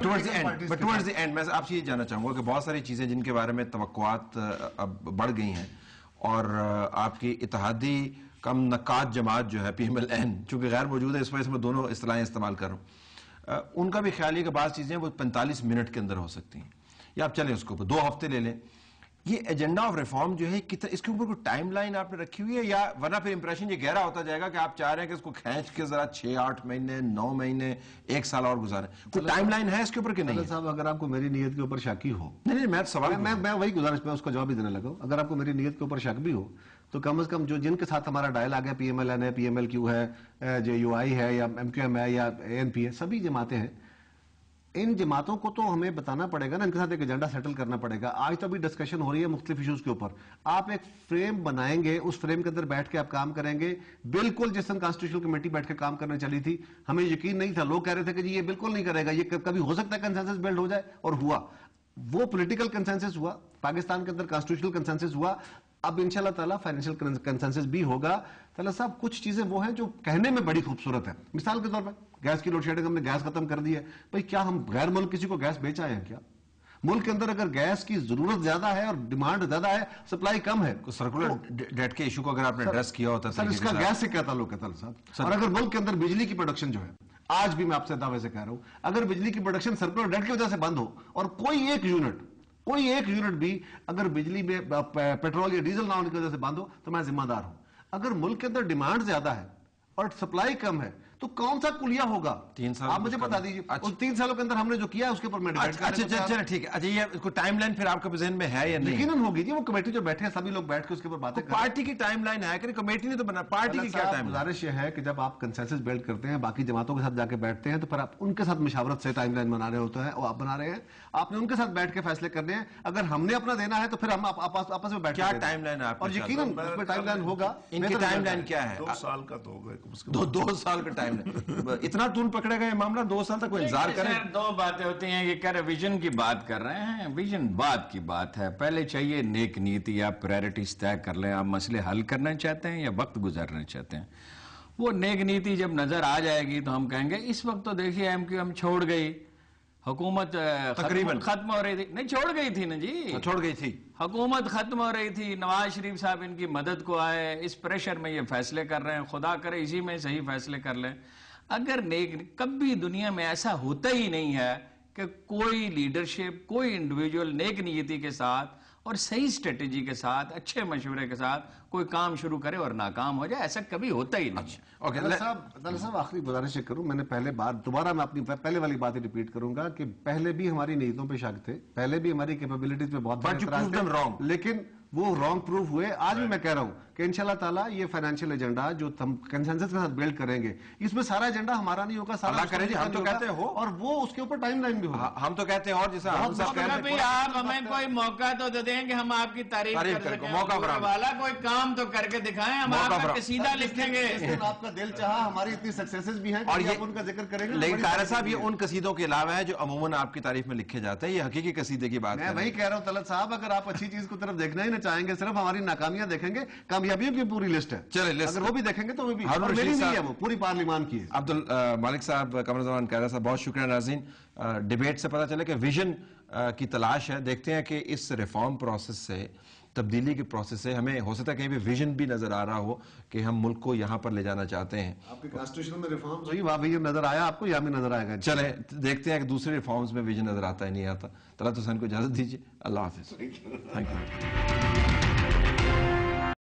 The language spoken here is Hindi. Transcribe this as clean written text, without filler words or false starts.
टुवर्ड्स द एंड मैं आपसे ये जानना चाहूंगा कि बहुत सारी चीजें जिनके बारे में तवक्कुआत अब बढ़ गई हैं और आपकी इत्तेहादी कम नकात जमात जो है PMLN चूंकि गैर मौजूद है, इस वजह से मैं दोनों इस्तिलाहें इस्तेमाल कर रहा हूं, उनका भी ख्याल है कि बाज़ चीजें वो 45 मिनट के अंदर हो सकती हैं, या आप चलें उसको 2 हफ्ते ले लें। ये एजेंडा ऑफ रिफॉर्म जो है कितना, इसके ऊपर कोई टाइमलाइन आपने रखी हुई है, या वरना फिर इंप्रेशन ये गहरा होता जाएगा कि आप चाह रहे हैं कि इसको खींच के जरा 6-8 महीने 9 महीने 1 साल और गुजारें? कोई टाइमलाइन है इसके ऊपर कि नहीं? साहब अगर आपको मेरी नीयत के ऊपर शक ही हो, नहीं मैं सवाल मैं वही गुजारिश में उसका जवाब ही देने लगा हूं। अगर आपको मेरी नीयत के ऊपर शक भी हो तो कम से कम जो जिनके साथ हमारा डायलॉग है, PMLN है, PMLQ है, JUI है, या MQM है, या ANP है, सभी जमातें हैं, इन जमातों को तो हमें बताना पड़ेगा ना, इनके साथ एक एजेंडा सेटल करना पड़ेगा। आज तो अभी डिस्कशन हो रही है मुख्तलिफ इश्यूज के ऊपर, आप एक फ्रेम बनाएंगे, उस फ्रेम के अंदर बैठ के आप काम करेंगे। बिल्कुल जिस दिन कॉन्स्टिट्यूशनल कमेटी बैठ के काम करने चली थी, हमें यकीन नहीं था, लोग कह रहे थे कि जी ये बिल्कुल नहीं करेगा, ये कभी हो सकता है कंसेंसस बिल्ड हो जाए, और हुआ, वो पॉलिटिकल कंसेंसस हुआ, पाकिस्तान के अंदर कॉन्स्टिट्यूशनल कंसेंसस हुआ। अब इंशाल्लाह ताला फाइनेंशियल कंसेंसस भी होगा। ताला साहब कुछ चीजें वो हैं जो कहने में बड़ी खूबसूरत है, मिसाल के तौर पर गैस की लोड शेडिंग, हमने गैस खत्म कर दी है। भाई क्या हम गैर मुल्क किसी को गैस बेच आए हैं क्या? मुल्क के अंदर अगर गैस की जरूरत ज्यादा है और डिमांड ज्यादा है, सप्लाई कम है, सर्कुलर डेट के इशू को अगर आपने एड्रेस किया होता सर, इसका गैस से क्या ताल्लुक है साहब? और अगर मुल्क के अंदर बिजली की प्रोडक्शन जो है, आज भी मैं आपसे दावे से कह रहा हूं, अगर बिजली की प्रोडक्शन सर्कुलर डेट की वजह से बंद हो और कोई एक यूनिट भी अगर बिजली में पेट्रोल या डीजल ना होने की वजह से बंद हो, तो मैं जिम्मेदार हूं। अगर मुल्क के अंदर डिमांड ज्यादा है और सप्लाई कम है, तो कौन सा कुलिया होगा? 3 साल आप मुझे बता दीजिए। उस 3 सालों के अंदर हमने जो किया है उसके ऊपर मैं अच्छा ठीक है। अच्छा ये टाइमलाइन फिर आपके ज़हन में है या नहीं? यकीनन होगी जी, वो कमेटी जो बैठे हैं सभी लोग बैठ के उसके ऊपर बातें करें। पार्टी की टाइमलाइन है कि कमेटी ने तो बना, पार्टी की क्या टाइमलाइन? गुजारिश ये है कि जब आप कंसेंसस बिल्ड करते हैं, बाकी जमातों के साथ जाके बैठते हैं, तो फिर आप उनके साथ मशावरत से टाइमलाइन बना रहे होते हैं, और आप बना रहे हैं, आपने उनके साथ बैठ के फैसले करने हैं। अगर हमने अपना देना है तो फिर हम आपस में बैठ क्या टाइमलाइन है? और यकीनन उसमें टाइमलाइन होगा। इनकी टाइमलाइन क्या है? 2 साल का तो होगा, 2 साल का टाइमलाइन। इतना तूल पकड़ेगा ये मामला? 2 साल तक कोई इंतजार करे? 2 बातें होती हैं कि कर विजन की बात कर रहे हैं, विजन बाद की बात है। पहले चाहिए नेक नीति, आप प्रायोरिटीज तय कर लें, आप मसले हल करना चाहते हैं या वक्त गुजारना चाहते हैं। वो नेक नीति जब नजर आ जाएगी तो हम कहेंगे। इस वक्त तो देखिए MQM छोड़ गई, हुकूमत तकरीबन खत्म हो रही थी, नहीं छोड़ गई थी ना जी, छोड़ गई थी, हुकूमत खत्म हो रही थी, नवाज शरीफ साहब इनकी मदद को आए, इस प्रेशर में ये फैसले कर रहे हैं, खुदा करे इसी में सही फैसले कर लें। अगर नेक, कभी दुनिया में ऐसा होता ही नहीं है कि कोई लीडरशिप, कोई इंडिविजुअल नेक नीयति के साथ और सही स्ट्रेटेजी के साथ, अच्छे मशवरे के साथ कोई काम शुरू करे और नाकाम हो जाए, ऐसा कभी होता ही नहीं। ओके साहब, आखिरी गुजारिश करूं, मैंने पहले बार दोबारा मैं अपनी पहले वाली बात ही रिपीट करूंगा कि पहले भी हमारी नीयतों पे शक थे, पहले भी हमारी कैपेबिलिटीज पे बहुत, लेकिन वो रॉन्ग प्रूफ हुए। आज भी मैं कह रहा हूं कि इंशाल्लाह ताला ये फाइनेंशियल एजेंडा जो हम कंसेंसस के साथ बिल्ड करेंगे, इसमें सारा एजेंडा हमारा नहीं होगा, सारा करें जी, हम तो कहते हो, और वो उसके ऊपर टाइमलाइन भी होगा। हम तो कहते हैं, और जैसा आप हमें कोई मौका तो दे दें कि हम आपकी तारीफ कर सकें, मौका वाला कोई काम तो करके दिखाएं, हम आपका कसीदा लिखेंगे। आपका दिल चाहा, हमारी इतनी सक्सेसेस भी हैं और ये उनका जिक्र करेंगे। लेकिन कारय साहब, ये उन कसीदों के अलावा है जो अमूमन आपकी तारीफ में लिखे जाते हैं, ये हकीकी कसीदे की बात है। मैं वही कह रहा हूं तलत साहब, अगर आप अच्छी चीज की तरफ देखना ही ना चाहेंगे, सिर्फ हमारी नाकामियां देखेंगे, कामयाबियों की पूरी लिस्ट है। चले अगर वो भी देखेंगे तो वो भी मेरी नहीं है, वो पूरी पार्लिमान की है। अब्दुल मालिक साहब, कमरुज़्ज़मान कायरा साहब, बहुत शुक्रिया। नाज़रीन, डिबेट से पता चले कि विजन की तलाश है। देखते हैं कि इस रिफॉर्म प्रोसेस से, तब्दीली के प्रोसेस से हमें हो सकता है कहीं भी विजन भी नजर आ रहा हो कि हम मुल्क को यहां पर ले जाना चाहते हैं। आपके कॉन्स्टिट्यूशन में रिफॉर्म्स हुई, वहां भी नजर आया आपको, या भी नजर आएगा? चले देखते हैं कि दूसरे रिफॉर्म्स में विजन नजर आता है नहीं आता। तलत हुसैन को इजाजत दीजिए, अल्लाह हाफिज, थैंक यू।